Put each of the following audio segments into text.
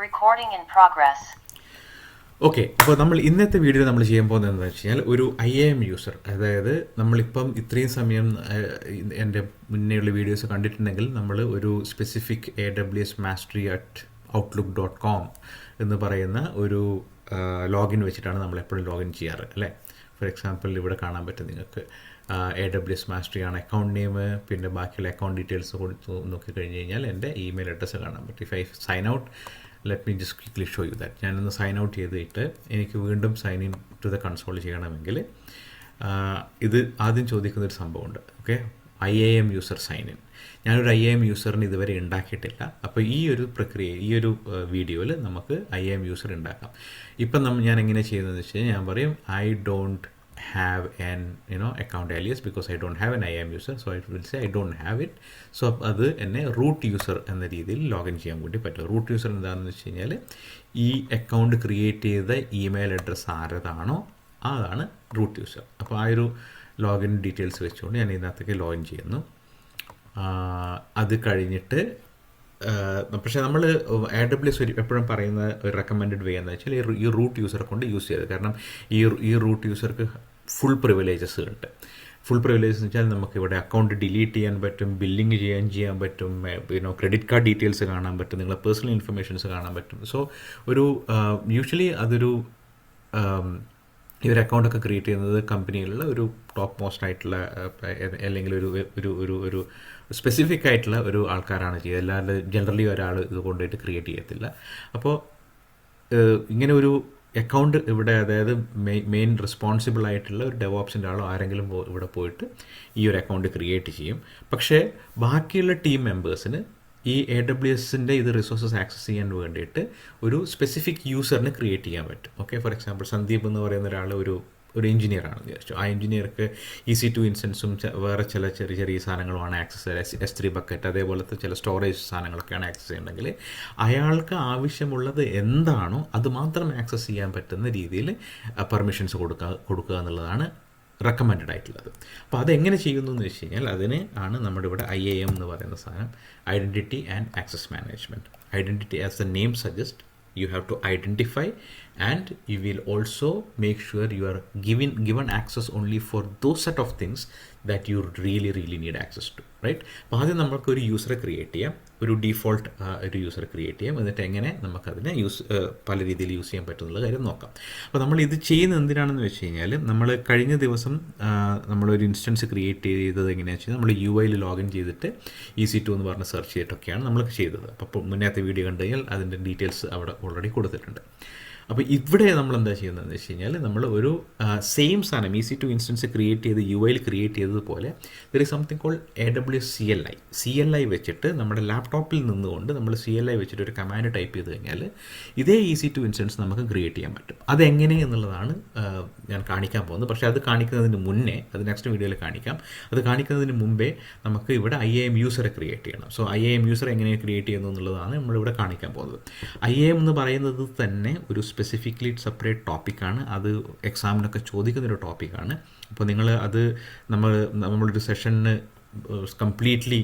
Recording in progress. Okay, അപ്പോൾ നമ്മൾ ഇന്നത്തെ വീഡിയോ നമ്മൾ ചെയ്യാൻ പോകുന്നത് എന്താണെന്ന് വെച്ച് കഴിഞ്ഞാൽ ഒരു IAM യൂസർ, അതായത് നമ്മളിപ്പം ഇത്രയും സമയം എൻ്റെ മുന്നേയുള്ള വീഡിയോസ് കണ്ടിട്ടുണ്ടെങ്കിൽ നമ്മൾ ഒരു സ്പെസിഫിക് AWS mastery@outlook.com എന്ന് പറയുന്ന ഒരു ലോഗിൻ വെച്ചിട്ടാണ് നമ്മൾ എപ്പോഴും ലോഗിൻ ചെയ്യാറ് അല്ലേ. ഫോർ എക്സാമ്പിൾ ഇവിടെ കാണാൻ പറ്റും നിങ്ങൾക്ക് AWS മാസ്റ്ററി ആണ് അക്കൗണ്ട് നെയിം, പിന്നെ ബാക്കിയുള്ള അക്കൗണ്ട് ഡീറ്റെയിൽസ് കൊടുത്ത് നോക്കിക്കഴിഞ്ഞ് കഴിഞ്ഞാൽ എൻ്റെ ഇമെയിൽ അഡ്രസ്സ് കാണാൻ പറ്റും. If I sign out, let me just quickly show you that. ഞാനൊന്ന് സൈൻ ഔട്ട് ചെയ്തിട്ട് എനിക്ക് വീണ്ടും sign in to the console ചെയ്യണമെങ്കിൽ ഇത് ആദ്യം ചോദിക്കുന്നൊരു സംഭവമുണ്ട്. Okay, IAM user sign in. ഞാനൊരു IAM യൂസറിന് ഇതുവരെ ഉണ്ടാക്കിയിട്ടില്ല. അപ്പോൾ ഈ ഒരു പ്രക്രിയ, ഈ ഒരു വീഡിയോയിൽ നമുക്ക് IAM യൂസർ ഉണ്ടാക്കാം. ഇപ്പം ഞാൻ എങ്ങനെ ചെയ്യുന്നതെന്ന് വെച്ച് കഴിഞ്ഞാൽ ഞാൻ പറയും I don't have an account alias because I don't have an IAM user, so I will say I don't have it. So അത് എന്നെ റൂട്ട് യൂസർ എന്ന രീതിയിൽ ലോഗിൻ ചെയ്യാൻ വേണ്ടി പറ്റും. റൂട്ട് യൂസർ എന്താണെന്ന് വെച്ച് കഴിഞ്ഞാൽ ഈ അക്കൗണ്ട് ക്രിയേറ്റ് ചെയ്ത ഇമെയിൽ അഡ്രസ്സ് ആരതാണോ അതാണ് റൂട്ട് യൂസർ. അപ്പോൾ ആ ഒരു ലോഗിൻ ഡീറ്റെയിൽസ് വെച്ചുകൊണ്ട് ഞാൻ ഇതിനകത്തേക്ക് ലോഗിൻ ചെയ്യുന്നു. അത് കഴിഞ്ഞിട്ട് പക്ഷേ നമ്മൾ AWS എപ്പോഴും പറയുന്ന ഒരു റെക്കമെൻഡഡ് വേ എന്ന് വെച്ചാൽ ഈ റൂട്ട് യൂസറെ കൊണ്ട് യൂസ് ചെയ്തത്. കാരണം ഈ റൂട്ട് യൂസർക്ക് ഫുൾ പ്രിവിലേജസ് ഉണ്ട്. ഫുൾ പ്രിവിലേജസ് എന്ന് വെച്ചാൽ നമുക്ക് ഇവിടെ അക്കൗണ്ട് ഡിലീറ്റ് ചെയ്യാൻ പറ്റും, ബില്ലിങ് ചെയ്യാൻ പറ്റും, ക്രെഡിറ്റ് കാർഡ് ഡീറ്റെയിൽസ് കാണാൻ പറ്റും, നിങ്ങളെ പേഴ്സണൽ ഇൻഫർമേഷൻസ് കാണാൻ പറ്റും. സോ ഒരു യൂഷ്വലി അതൊരു ഈ ഒരു അക്കൗണ്ടൊക്കെ ക്രിയേറ്റ് ചെയ്യുന്നത് കമ്പനിയിലുള്ള ഒരു ടോപ്പ് മോസ്റ്റ് ആയിട്ടുള്ള അല്ലെങ്കിൽ ഒരു സ്പെസിഫിക് ആയിട്ടുള്ള ഒരു ആൾക്കാരാണ് ചെയ്യുക. അല്ലാതെ ജനറലി ഒരാൾ ഇത് കൊണ്ടുപോയിട്ട് ക്രിയേറ്റ് ചെയ്യത്തില്ല. അപ്പോൾ ഇങ്ങനെ ഒരു അക്കൗണ്ട് ഇവിടെ, അതായത് മെയിൻ റെസ്പോൺസിബിൾ ആയിട്ടുള്ള ഒരു ഡെവോപ്സിൻ്റെ ആളോ ആരെങ്കിലും ഇവിടെ പോയിട്ട് ഈ ഒരു അക്കൗണ്ട് ക്രിയേറ്റ് ചെയ്യും. പക്ഷേ ബാക്കിയുള്ള ടീം മെമ്പേഴ്സിന് ഈ AWSൻ്റെ ഇത് റിസോഴ്സസ് ആക്സസ് ചെയ്യാൻ വേണ്ടിയിട്ട് ഒരു സ്പെസിഫിക് യൂസറിന് ക്രിയേറ്റ് ചെയ്യാൻ പറ്റും. ഓക്കെ, ഫോർ എക്സാമ്പിൾ സന്ദീപ് എന്ന് പറയുന്ന ഒരാൾ ഒരു എഞ്ചിനീയർ ആണെന്ന് വിചാരിച്ചു. ആ എഞ്ചിനീയർക്ക് EC2 ഇൻസ്റ്റൻസും വേറെ ചില ചെറിയ സാധനങ്ങളുമാണ് ആക്സസ് ചെയ്യുക, S3 ബക്കറ്റ് അതേപോലത്തെ ചില സ്റ്റോറേജ് സാധനങ്ങളൊക്കെയാണ് ആക്സസ് ചെയ്യണമെങ്കിൽ അയാൾക്ക് ആവശ്യമുള്ളത് എന്താണോ അത് മാത്രം ആക്സസ് ചെയ്യാൻ പറ്റുന്ന രീതിയിൽ പെർമിഷൻസ് കൊടുക്കുക എന്നുള്ളതാണ് റെക്കമെൻഡഡ് ആയിട്ടുള്ളത്. അപ്പോൾ അതെങ്ങനെ ചെയ്യുന്നു എന്ന് വെച്ച് കഴിഞ്ഞാൽ അതിന് ആണ് നമ്മുടെ ഇവിടെ IAM എന്ന് പറയുന്ന സാധനം, identity and access management. Identity, as the name suggest, you have to identify and you will also make sure you are given access only for those set of things that you really need access to, right? അപ്പോൾ ആദ്യം നമുക്ക് ഒരു യൂസറെ create ചെയ്യാം, ഒരു default ഒരു user create ചെയ്യാം. എന്നിട്ട് എങ്ങനെ നമുക്കതിനെ പല രീതിയിൽ യൂസ് ചെയ്യാൻ പറ്റുന്നുള്ള കാര്യം നോക്കാം. അപ്പോൾ നമ്മൾ ഇത് ചെയ്യുന്നത് എന്തിനാണെന്ന് വെച്ച് കഴിഞ്ഞാൽ നമ്മൾ കഴിഞ്ഞ ദിവസം നമ്മളൊരു ഇൻസ്റ്റൻസ് ക്രിയേറ്റ് ചെയ്തത് എങ്ങനെയാണെന്ന് വെച്ച് കഴിഞ്ഞാൽ നമ്മൾ UI ലോഗിൻ ചെയ്തിട്ട് EC2 എന്ന് പറഞ്ഞ് സെർച്ച് ചെയ്തിട്ടൊക്കെയാണ് നമ്മൾ ചെയ്തത്. അപ്പോൾ മുന്നേത്തെ വീഡിയോ കണ്ടു കഴിഞ്ഞാൽ അതിൻ്റെ ഡീറ്റെയിൽസ് അവിടെ ഓൾറെഡി കൊടുത്തിട്ടുണ്ട്. അപ്പോൾ ഇവിടെ നമ്മൾ എന്താ ചെയ്യുന്നതെന്ന് വെച്ച് കഴിഞ്ഞാൽ നമ്മൾ ഒരു സെയിം സാധനം EC2 ഇൻസ്റ്റൻസ് ക്രിയേറ്റ് ചെയ്ത് UI ക്രിയേറ്റ് ചെയ്തതുപോലെ there is something called AWS CLI വെച്ചിട്ട് നമ്മുടെ ലാപ്ടോപ്പിൽ നിന്നുകൊണ്ട് നമ്മൾ CLI വെച്ചിട്ട് ഒരു കമാൻഡ് ടൈപ്പ് ചെയ്ത് കഴിഞ്ഞാൽ ഇതേ EC2 ഇൻസ്റ്റൻസ് നമുക്ക് ക്രിയേറ്റ് ചെയ്യാൻ പറ്റും. അതെങ്ങനെ എന്നുള്ളതാണ് ഞാൻ കാണിക്കാൻ പോകുന്നത്. പക്ഷേ അത് കാണിക്കുന്നതിന് മുന്നേ, അത് നെക്സ്റ്റ് വീഡിയോയിൽ കാണിക്കാം. അത് കാണിക്കുന്നതിന് മുമ്പേ നമുക്ക് ഇവിടെ IAM യൂസറെ ക്രിയേറ്റ് ചെയ്യണം. സോ IAM യൂസർ എങ്ങനെ ക്രിയേറ്റ് ചെയ്യുന്നു എന്നുള്ളതാണ് നമ്മളിവിടെ കാണിക്കാൻ പോകുന്നത്. IAM എന്ന് പറയുന്നത് തന്നെ ഒരു സ്പെസിഫിക്കലി സെപ്പറേറ്റ് ടോപ്പിക്കാണ്. അത് എക്സാമിനൊക്കെ ചോദിക്കുന്നൊരു ടോപ്പിക്കാണ്. അപ്പോൾ നിങ്ങൾ അത് നമ്മളൊരു സെഷന് കംപ്ലീറ്റ്ലി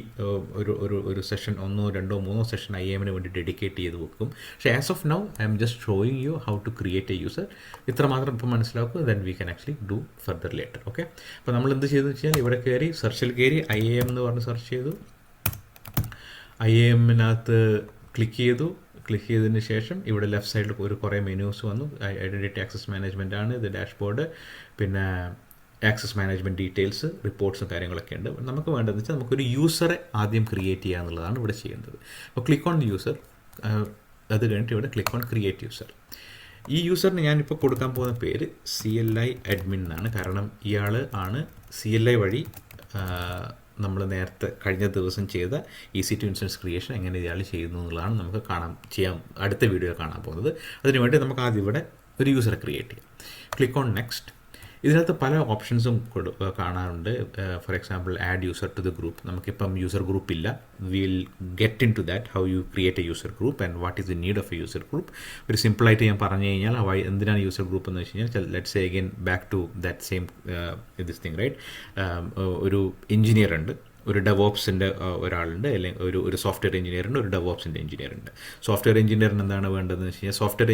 ഒരു സെഷൻ 1, 2, 3 സെഷൻ IAMന് വേണ്ടി ഡെഡിക്കേറ്റ് ചെയ്ത് വെക്കും. പക്ഷേ as of now I am just showing you how to create a user. ഇത്ര മാത്രം ഇപ്പോൾ മനസ്സിലാക്കുക, then we can actually do further later. Okay, അപ്പോൾ നമ്മൾ എന്ത് ചെയ്തെന്ന് വെച്ചാൽ ഇവിടെ കയറി സെർച്ചിൽ കയറി IAM എന്ന് പറഞ്ഞ് സെർച്ച് ചെയ്തു. IAMനകത്ത് ക്ലിക്ക് ചെയ്തതിന് ശേഷം ഇവിടെ ലെഫ്റ്റ് സൈഡിൽ കുറേ മെനൂസ് വന്നു. ഐഡൻറ്റിറ്റി ആക്സസ് മാനേജ്മെൻ്റ് ആണ് ഇത്, ഡാഷ്ബോർഡ്, പിന്നെ ആക്സസ് മാനേജ്മെൻറ്റ് ഡീറ്റെയിൽസ്, റിപ്പോർട്ട്സും കാര്യങ്ങളൊക്കെ ഉണ്ട്. നമുക്ക് വേണ്ടതെന്ന് വെച്ചാൽ നമുക്കൊരു യൂസറെ ആദ്യം ക്രിയേറ്റ് ചെയ്യുക എന്നുള്ളതാണ് ഇവിടെ ചെയ്യേണ്ടത്. അപ്പോൾ ക്ലിക്ക് ഓൺ യൂസർ, അത് കഴിഞ്ഞിട്ട് ഇവിടെ ക്ലിക്ക് ഓൺ ക്രിയേറ്റ് യൂസർ. ഈ യൂസറിന് ഞാനിപ്പോൾ കൊടുക്കാൻ പോകുന്ന പേര് CLI അഡ്മിൻ എന്നാണ്. കാരണം ഇയാൾ ആണ് CLI വഴി നമ്മൾ നേരത്തെ കഴിഞ്ഞ ദിവസം ചെയ്ത EC2 ഇൻസ്റ്റൻസ് ക്രിയേഷൻ എങ്ങനെ ഇയാൾ ചെയ്യുന്നു എന്നുള്ളതാണ് നമുക്ക് ചെയ്യാം അടുത്ത വീഡിയോ കാണാൻ പോകുന്നത്. അതിനുവേണ്ടി നമുക്ക് ആദ്യം ഇവിടെ ഒരു യൂസറെ ക്രിയേറ്റ് ചെയ്യാം. Click on next. ഇതിനകത്ത് പല ഓപ്ഷൻസും കാണാറുണ്ട്. For example add user to the group. നമുക്കിപ്പം യൂസർ ഗ്രൂപ്പ് ഇല്ല. Will get in to that, how you create a user group and what is the need of a user group. ഒരു സിമ്പിളായിട്ട് ഞാൻ പറഞ്ഞു കഴിഞ്ഞാൽ എന്തിനാണ് യൂസർ ഗ്രൂപ്പ് എന്ന് വെച്ച് കഴിഞ്ഞാൽ, let's say again back to that same this thing, right. ഒരു എഞ്ചിനീയർ ഉണ്ട്, ഒരു ഡെവോപ്സിൻ്റെ ഒരാളുണ്ട്, അല്ലെങ്കിൽ ഒരു സോഫ്റ്റ്വെയർ എഞ്ചിനീയർ ഉണ്ട്, ഒരു ഡെവോപ്സിൻ്റെ എഞ്ചിനീയർ ഉണ്ട്. സോഫ്റ്റ്വെയർ എഞ്ചിനീയറിന് എന്താണ് വേണ്ടതെന്ന് വെച്ച് കഴിഞ്ഞാൽ, സോഫ്റ്റ്വെയർ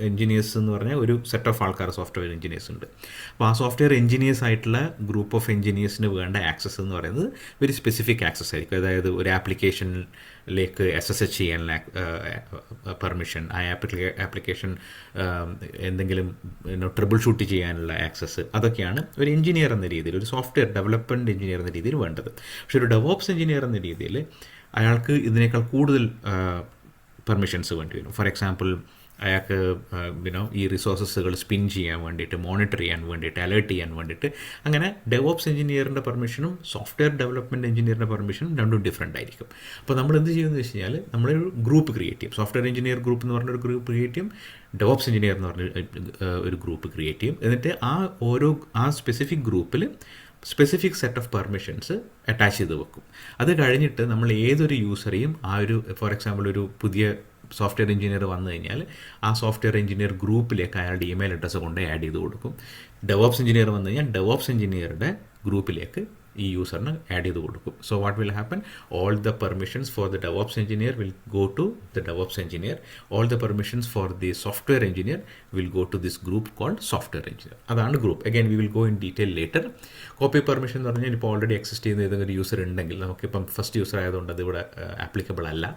എഞ്ചിനീയേഴ്സ് എന്ന് പറഞ്ഞാൽ ഒരു സെറ്റ് ഓഫ് ആൾക്കാർ സോഫ്റ്റ്വെയർ എഞ്ചിനീയേഴ്സ് ഉണ്ട്. അപ്പോൾ ആ സോഫ്റ്റ്വെയർ എഞ്ചിനീയേഴ്സ് ആയിട്ടുള്ള ഗ്രൂപ്പ് ഓഫ് എഞ്ചിനീയേഴ്സിന് വേണ്ട ആക്സസ് എന്ന് പറയുന്നത് വെരി സ്പെസിഫിക് ആക്സസ് ആയിരിക്കും. അതായത് ഒരു ആപ്ലിക്കേഷനിലേക്ക് SSH ചെയ്യാനുള്ള പെർമിഷൻ, ആ ആപ്ലിക്കേഷൻ എന്തെങ്കിലും ട്രബിൾ ഷൂട്ട് ചെയ്യാനുള്ള ആക്സസ്, അതൊക്കെയാണ് ഒരു എഞ്ചിനീയർ എന്ന രീതിയിൽ, ഒരു സോഫ്റ്റ്വെയർ ഡെവലപ്മെൻറ്റ് എഞ്ചിനീയർ എന്ന രീതിയിൽ വേണ്ടത്. പക്ഷേ ഒരു ഡെവോപ്സ് എഞ്ചിനീയർ എന്ന രീതിയിൽ അയാൾക്ക് ഇതിനേക്കാൾ കൂടുതൽ പെർമിഷൻസ് വേണ്ടി വരും. ഫോർ എക്സാമ്പിൾ, അയാൾക്ക് ഈ റിസോഴ്സസുകൾ സ്പിൻ ചെയ്യാൻ വേണ്ടിയിട്ട്, മോണിറ്റർ ചെയ്യാൻ വേണ്ടിയിട്ട്, അലേർട്ട് ചെയ്യാൻ വേണ്ടിയിട്ട്, അങ്ങനെ ഡെവോപ്സ് എഞ്ചിനീയറിൻ്റെ പെർമിഷനും സോഫ്റ്റ്വെയർ ഡെവലപ്മെൻറ്റ് എഞ്ചിനീയറിൻ്റെ പെർമിഷനും രണ്ടും ഡിഫറൻ്റ് ആയിരിക്കും. അപ്പോൾ നമ്മൾ എന്ത് ചെയ്യുമെന്ന് വെച്ച് കഴിഞ്ഞാൽ, നമ്മളൊരു ഗ്രൂപ്പ് ക്രിയേറ്റ് ചെയ്യും. സോഫ്റ്റ്വെയർ എഞ്ചിനീയർ ഗ്രൂപ്പ് എന്ന് പറഞ്ഞൊരു ഗ്രൂപ്പ് ക്രിയേറ്റ് ചെയ്യും, ഡെവോപ്സ് എഞ്ചിനീയർ എന്ന് പറഞ്ഞ ഒരു ഗ്രൂപ്പ് ക്രിയേറ്റ് ചെയ്യും. എന്നിട്ട് ആ സ്പെസിഫിക് ഗ്രൂപ്പിൽ specific set of permissions attach ചെയ്ത് വെക്കും. അത് കഴിഞ്ഞിട്ട് നമ്മൾ ഏതൊരു യൂസറെയും ഫോർ എക്സാമ്പിൾ ഒരു പുതിയ സോഫ്റ്റ്വെയർ എഞ്ചിനീയർ വന്നു കഴിഞ്ഞാൽ ആ സോഫ്റ്റ്വെയർ എഞ്ചിനീയർ ഗ്രൂപ്പിലേക്ക് അയാളുടെ ഇമെയിൽ അഡ്രസ്സ് കൊണ്ട് ആഡ് ചെയ്ത് കൊടുക്കും. ഡെവോപ്സ് എഞ്ചിനീയർ വന്നു കഴിഞ്ഞാൽ ഡെവോപ്സ് എഞ്ചിനീയറുടെ ഗ്രൂപ്പിലേക്ക് ഈ യൂസറിന് ആഡ് ചെയ്ത് കൊടുക്കും. So what will happen, all the permissions for the DevOps engineer will go to the DevOps engineer, all the permissions for the software engineer will go to this group called software engineer. അതാണ് group. Again we will go in detail later. Copy permission എന്ന് പറഞ്ഞാൽ ഇപ്പോൾ already exist ചെയ്യുന്ന ഏതെങ്കിലും ഒരു user ഉണ്ടെങ്കിൽ, നമുക്കിപ്പം first user ആയതുകൊണ്ട് അത് ഇവിടെ ആപ്ലിക്കബിൾ അല്ല.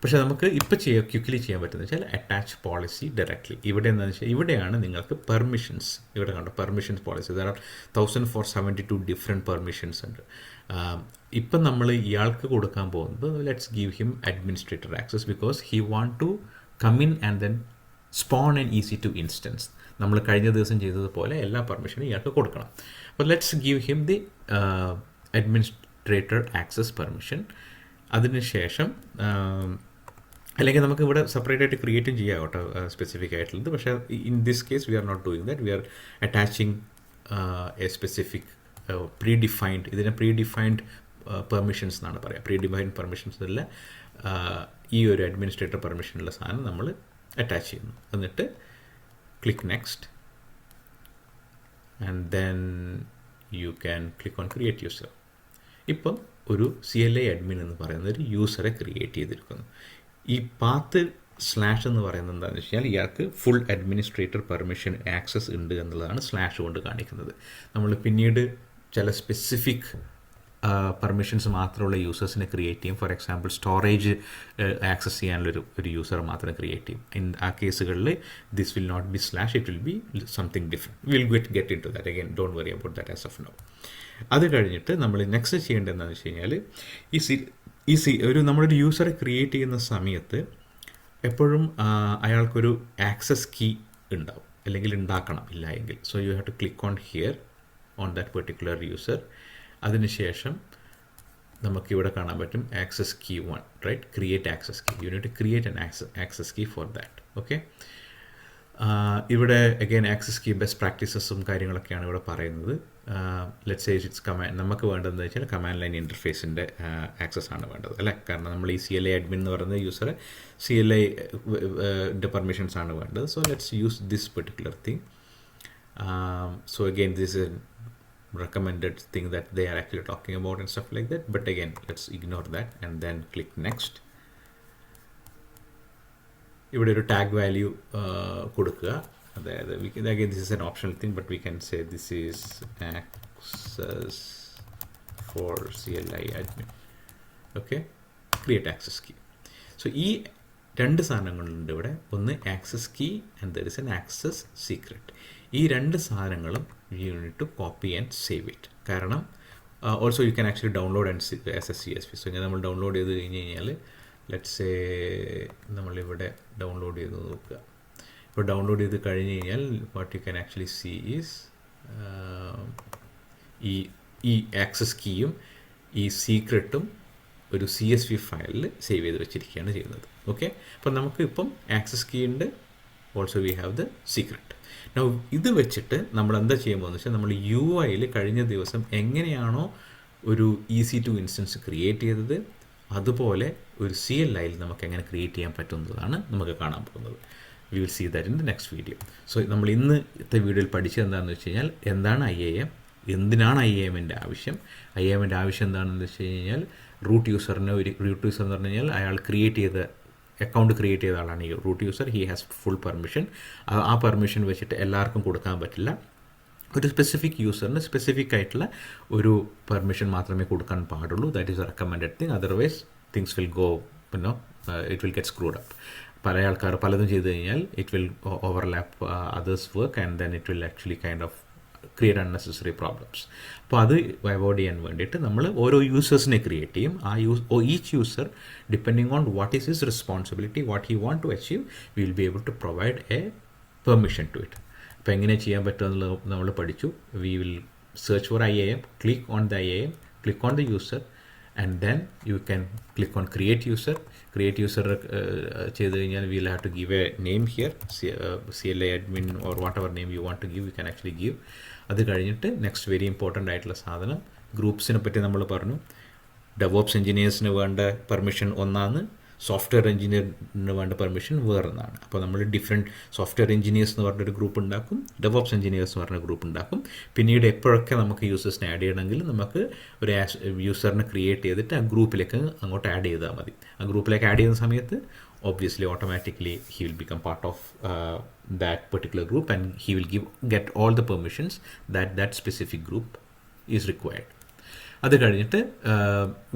പക്ഷേ നമുക്ക് ഇപ്പോൾ ക്വിക്ക്ലി ചെയ്യാൻ പറ്റുന്നത് വെച്ചാൽ അറ്റാച്ച് പോളിസി ഡയറക്ട്ലി. ഇവിടെ എന്താണെന്ന് വെച്ചാൽ, ഇവിടെയാണ് നിങ്ങൾക്ക് പെർമിഷൻസ്, ഇവിടെ കണ്ടോ permissions policy, there are 1472 different permissions ഉണ്ട്. ഇപ്പം നമ്മൾ ഇയാൾക്ക് കൊടുക്കാൻ പോകുന്നത്, let's give him administrator access because he want to come in and then spawn an EC2 instance. നമ്മൾ കഴിഞ്ഞ ദിവസം ചെയ്തതുപോലെ എല്ലാ പെർമിഷനും ഇയാൾക്ക് കൊടുക്കണം. അപ്പോൾ let's give him the administrator access permission. അതിനുശേഷം അല്ലെങ്കിൽ നമുക്ക് ഇവിടെ സെപ്പറേറ്റ് ആയിട്ട് ക്രിയേറ്റും ചെയ്യാം കേട്ടോ, സ്പെസിഫിക് ആയിട്ടുള്ളത്. പക്ഷേ in this case we are not doing that, we are attaching a specific predefined, ഇതിനെ പ്രീഡിഫൈൻഡ് പെർമിഷൻസ് എന്നാണ് പറയുക. പ്രീഡിഫൈൻഡ് പെർമിഷൻസ് ഉള്ള ഈ ഒരു അഡ്മിനിസ്ട്രേറ്റർ പെർമിഷനുള്ള സാധനം നമ്മൾ അറ്റാച്ച് ചെയ്യുന്നു. എന്നിട്ട് click next and then you can click on create user. ഇപ്പം ഒരു CLI അഡ്മിൻ എന്ന് പറയുന്ന ഒരു യൂസറെ ക്രിയേറ്റ് ചെയ്തിരിക്കുന്നു. ഈ പാത്ത് സ്ലാഷ് എന്ന് പറയുന്നത് എന്താണെന്ന് വെച്ച് കഴിഞ്ഞാൽ, ഇയാൾക്ക് ഫുൾ അഡ്മിനിസ്ട്രേറ്റർ പെർമിഷൻ ആക്സസ് ഉണ്ട് എന്നുള്ളതാണ് സ്ലാഷ് കൊണ്ട് കാണിക്കുന്നത്. നമ്മൾ പിന്നീട് ചില സ്പെസിഫിക് പെർമിഷൻസ് മാത്രമുള്ള യൂസേഴ്സിനെ ക്രിയേറ്റ് ചെയ്യും. ഫോർ എക്സാമ്പിൾ, സ്റ്റോറേജ് ആക്സസ് ചെയ്യാനുള്ളൊരു യൂസർ മാത്രം ക്രിയേറ്റ് ചെയ്യും. ആ കേസുകളിൽ this will not be slash, it will be something different. Will get in to that again, don't worry about that as of now. അത് കഴിഞ്ഞിട്ട് നമ്മൾ നെക്സ്റ്റ് ചെയ്യേണ്ടത് എന്താണെന്ന് വെച്ച് കഴിഞ്ഞാൽ, നമ്മളൊരു യൂസറെ ക്രിയേറ്റ് ചെയ്യുന്ന സമയത്ത് എപ്പോഴും അയാൾക്കൊരു ആക്സസ് കീ ഉണ്ടാവും, അല്ലെങ്കിൽ ഉണ്ടാക്കണം, ഇല്ല എങ്കിൽ. So you have to click on here on that particular user. അതിനുശേഷം നമുക്കിവിടെ കാണാൻ പറ്റും access key 1, right, create access key. You need to create an access key for that. Okay, ഇവിടെ അഗൈൻ ആക്സസ് കീ ബെസ്റ്റ് പ്രാക്ടീസസും കാര്യങ്ങളൊക്കെയാണ് ഇവിടെ പറയുന്നത്. Let's say it's command, നമുക്ക് വേണ്ടതെന്ന് വെച്ചാൽ കമാൻഡ് ലൈൻ ഇൻ്റർഫേസിൻ്റെ ആക്സസ് ആണ് വേണ്ടത്, അല്ലേ? കാരണം നമ്മൾ ഈ CLI അഡ്മിൻ എന്ന് പറയുന്ന യൂസറെ CLI പെർമിഷൻസ് ആണ് വേണ്ടത്. So let's use this particular thing. So again this is recommended thing that they are actually talking about and stuff like that, but again let's ignore that and then click next. ഇവിടെ ഒരു tag value കൊടുക്കുക. അതായത് again this is an optional thing, but we can say this is access for CLI admin. Okay, create access key. So ഈ രണ്ട് സാധനങ്ങളുണ്ട് ഇവിടെ. ഒന്ന് access key and there is an access secret. ഈ രണ്ട് സാധനങ്ങളും you need to copy and save it. കാരണം also you can actually download and as a CSV. So ഇങ്ങനെ നമ്മൾ ഡൗൺലോഡ് ചെയ്ത് കഴിഞ്ഞ് കഴിഞ്ഞാൽ, ലെറ്റ്സ് സേ നമ്മളിവിടെ ഡൗൺലോഡ് ചെയ്ത് നോക്കുക. ഇപ്പോൾ ഡൗൺലോഡ് ചെയ്ത് കഴിഞ്ഞ് കഴിഞ്ഞാൽ what you can actually see is ഈ ആക്സസ് കീയും ഈ സീക്രട്ടും ഒരു CSV ഫയലിൽ സേവ് ചെയ്ത് വെച്ചിരിക്കുകയാണ് ചെയ്യുന്നത്. ഓക്കെ, അപ്പം നമുക്ക് ഇപ്പം ആക്സസ് കീ ഉണ്ട്, also we have the secret. Now ഇത് വെച്ചിട്ട് നമ്മൾ എന്താ ചെയ്യാൻ പോകുന്നത് വെച്ചാൽ, നമ്മൾ UI കഴിഞ്ഞ ദിവസം എങ്ങനെയാണോ ഒരു EC2 ഇൻസ്റ്റൻസ് ക്രിയേറ്റ് ചെയ്തത്, അതുപോലെ ഒരു CLI നമുക്ക് എങ്ങനെ ക്രിയേറ്റ് ചെയ്യാൻ പറ്റുന്നതാണ് നമുക്ക് കാണാൻ പോകുന്നത്. We will see that in the next video. So നമ്മൾ ഇന്നത്തെ വീഡിയോയിൽ പഠിച്ചത് എന്താണെന്ന് വെച്ച് കഴിഞ്ഞാൽ, എന്താണ് IAM, എന്തിനാണ് IAMൻ്റെ ആവശ്യം? IAMൻ്റെ ആവശ്യം എന്താണെന്ന് വെച്ച് കഴിഞ്ഞാൽ റൂട്ട് യൂസറിന് റൂട്ട് യൂസർ എന്ന് പറഞ്ഞു കഴിഞ്ഞാൽ അയാൾ അക്കൗണ്ട് ക്രിയേറ്റ് ചെയ്ത ആളാണ് ഈ root user. He has full permission. ആ പെർമിഷൻ വെച്ചിട്ട് എല്ലാവർക്കും കൊടുക്കാൻ പറ്റില്ല. ഒരു സ്പെസിഫിക് യൂസറിന് സ്പെസിഫിക് ആയിട്ടുള്ള ഒരു പെർമിഷൻ മാത്രമേ കൊടുക്കാൻ പാടുള്ളൂ. That is a recommended thing. Otherwise things will go it will get screwed up. പല ആൾക്കാർ പലതും ചെയ്ത് കഴിഞ്ഞാൽ it will overlap others work and then it will actually kind of create unnecessary problems. അപ്പോൾ അത് അവോയ്ഡ് ചെയ്യാൻ വേണ്ടിയിട്ട് നമ്മൾ ഓരോ യൂസേഴ്സിനെ ക്രിയേറ്റ് ചെയ്യും. Each user depending on what is his responsibility, what he want to achieve, we will be able to provide a permission to it. അപ്പോൾ എങ്ങനെ ചെയ്യാൻ പറ്റുമെന്നുള്ളത് നമ്മൾ പഠിച്ചു. We will search for IAM, click on the IAM, click on the user, and then you can click on create user. Create user ചെയ്ത് കഴിഞ്ഞാൽ we will have to give a name here, CLI admin or whatever name you want to give, you can actually give. അത് കഴിഞ്ഞിട്ട് next very important ആയിട്ടുള്ള സാധനം, ഗ്രൂപ്പ്സിനെ പറ്റി നമ്മൾ പറഞ്ഞു. DevOps എഞ്ചിനീയേഴ്സിന് വേണ്ട പെർമിഷൻ ഒന്നാണ്, സോഫ്റ്റ്വെയർ എഞ്ചിനീയറിന് വേണ്ട പെർമിഷൻ വേറൊന്നാണ്. അപ്പോൾ നമ്മൾ ഡിഫറെൻറ്റ് സോഫ്റ്റ്വെയർ എഞ്ചിനീയേഴ്സ് എന്ന് പറഞ്ഞൊരു ഗ്രൂപ്പ് ഉണ്ടാക്കും, ഡെവോപ്സ് എഞ്ചിനീയേഴ്സ് എന്ന് പറഞ്ഞ ഗ്രൂപ്പ് ഉണ്ടാക്കും. പിന്നീട് എപ്പോഴൊക്കെ നമുക്ക് യൂസേഴ്സിനെ ആഡ് ചെയ്യണമെങ്കിൽ നമുക്ക് ഒരു യൂസറിനെ ക്രിയേറ്റ് ചെയ്തിട്ട് ആ ഗ്രൂപ്പിലേക്ക് അങ്ങോട്ട് ആഡ് ചെയ്താൽ മതി. ആ ഗ്രൂപ്പിലേക്ക് ആഡ് ചെയ്യുന്ന സമയത്ത് obviously automatically he will become part of that particular group and he will get all the permissions that specific group is required. അത് കഴിഞ്ഞിട്ട്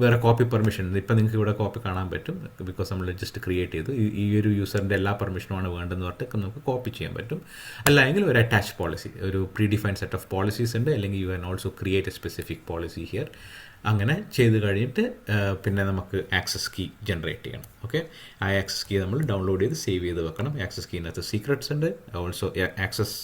വേറെ കോപ്പി പെർമിഷൻ, ഇപ്പം നിങ്ങൾക്ക് ഇവിടെ കോപ്പി കാണാൻ പറ്റും, ബിക്കോസ് നമ്മൾ ജസ്റ്റ് ക്രിയേറ്റ് ചെയ്തു. ഈ ഒരു യൂസറിൻ്റെ എല്ലാ പെർമിഷനുമാണ് വേണ്ടതെന്ന് പറഞ്ഞിട്ട് നമുക്ക് കോപ്പി ചെയ്യാൻ പറ്റും. അല്ലെങ്കിൽ ഒരു അറ്റാച്ച് പോളിസി, ഒരു pre defined set of policies ഉണ്ട്, അല്ലെങ്കിൽ you can also create A specific policy here. അങ്ങനെ ചെയ്ത് കഴിഞ്ഞിട്ട് പിന്നെ നമുക്ക് ആക്സസ് കീ ജനറേറ്റ് ചെയ്യണം. ഓക്കെ, ആ ആക്സസ് കീ നമ്മൾ ഡൗൺലോഡ് ചെയ്ത് സേവ് ചെയ്ത് വെക്കണം. ആക്സസ് കീനകത്ത് സീക്രട്സ് ഉണ്ട്, ഓൾസോ ആക്സസ്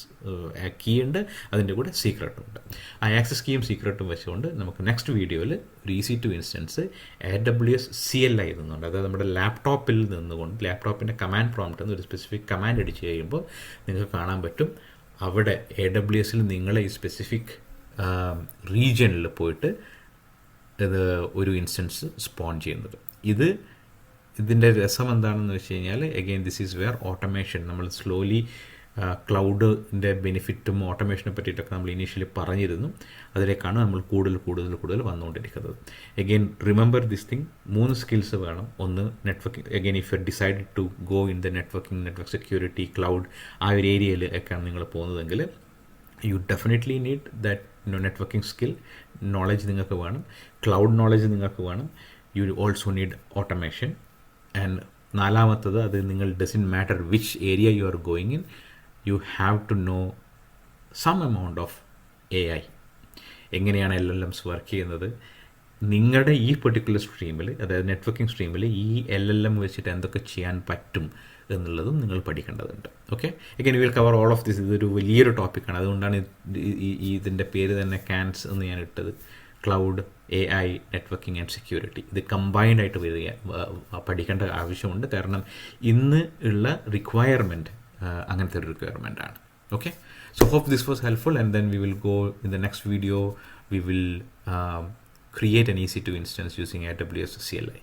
കീ ഉണ്ട്, അതിൻ്റെ കൂടെ സീക്രട്ടും ഉണ്ട്. ആ ആക്സസ് കീയും സീക്രട്ടും വെച്ചുകൊണ്ട് നമുക്ക് നെക്സ്റ്റ് വീഡിയോയിൽ ഒരു EC2 ഇൻസ്റ്റൻസ് AWS CLI എന്നുണ്ട്. അതായത് നമ്മുടെ ലാപ്ടോപ്പിൽ നിന്നുകൊണ്ട് ലാപ്ടോപ്പിൻ്റെ കമാൻഡ് പ്രോംപ്റ്റ് എന്ന് ഒരു സ്പെസിഫിക് കമാൻഡ് അടിച്ച് കഴിയുമ്പോൾ നിങ്ങൾക്ക് കാണാൻ പറ്റും അവിടെ AWSൽ നിങ്ങളെ ഈ സ്പെസിഫിക് റീജിയനിൽ പോയിട്ട് ഇത് ഒരു ഇൻസ്റ്റൻസ് സ്പോൺ ചെയ്യുന്നത്. ഇതിൻ്റെ രസം എന്താണെന്ന് വെച്ച് കഴിഞ്ഞാൽ again this is where automation, നമ്മൾ സ്ലോലി ക്ലൗഡിൻ്റെ ബെനിഫിറ്റും ഓട്ടോമേഷനെ പറ്റിയിട്ടൊക്കെ നമ്മൾ ഇനീഷ്യലി പറഞ്ഞിരുന്നു. അതിലേക്കാണ് നമ്മൾ കൂടുതൽ വന്നുകൊണ്ടിരിക്കുന്നത്. Again remember this thing, 3 skills വേണം. ഒന്ന് networking. Again if you decide to go in the networking, network security, cloud, ആ ഒരു ഏരിയയിൽ ഒക്കെയാണ് നിങ്ങൾ പോകുന്നതെങ്കിൽ you definitely need that networking skill knowledge നിങ്ങൾക്ക് വേണം, ക്ലൗഡ് നോളജ് നിങ്ങൾക്ക് വേണം. You also need automation. And നാലാമത്തത്, അത് നിങ്ങൾ doesn't matter which area you are going in, you have to know some amount of AI. എങ്ങനെയാണ് LLMs വർക്ക് ചെയ്യുന്നത്, നിങ്ങളുടെ ഈ പെർട്ടിക്കുലർ സ്ട്രീമിൽ, അതായത് നെറ്റ്വർക്കിംഗ് സ്ട്രീമിൽ ഈ LLM വെച്ചിട്ട് എന്തൊക്കെ ചെയ്യാൻ പറ്റും എന്നുള്ളതും നിങ്ങൾ പഠിക്കേണ്ടതുണ്ട്. Okay, again will cover all of this. ഇതൊരു വലിയൊരു ടോപ്പിക്കാണ്, അതുകൊണ്ടാണ് ഇതിൻ്റെ പേര് തന്നെ CANS എന്ന് ഞാൻ ഇട്ടത്. Cloud, AI, networking and security. ഇത് കമ്പൈൻഡ് ആയിട്ട് പഠിക്കേണ്ട ആവശ്യമുണ്ട്. കാരണം ഇന്ന് ഉള്ള റിക്വയർമെൻറ്റ് അങ്ങനത്തെ ഒരു റിക്വയർമെൻ്റ് ആണ്. Okay, so hope this was helpful, and then we will go in the next video, we will create an EC2 instance using AWS CLI.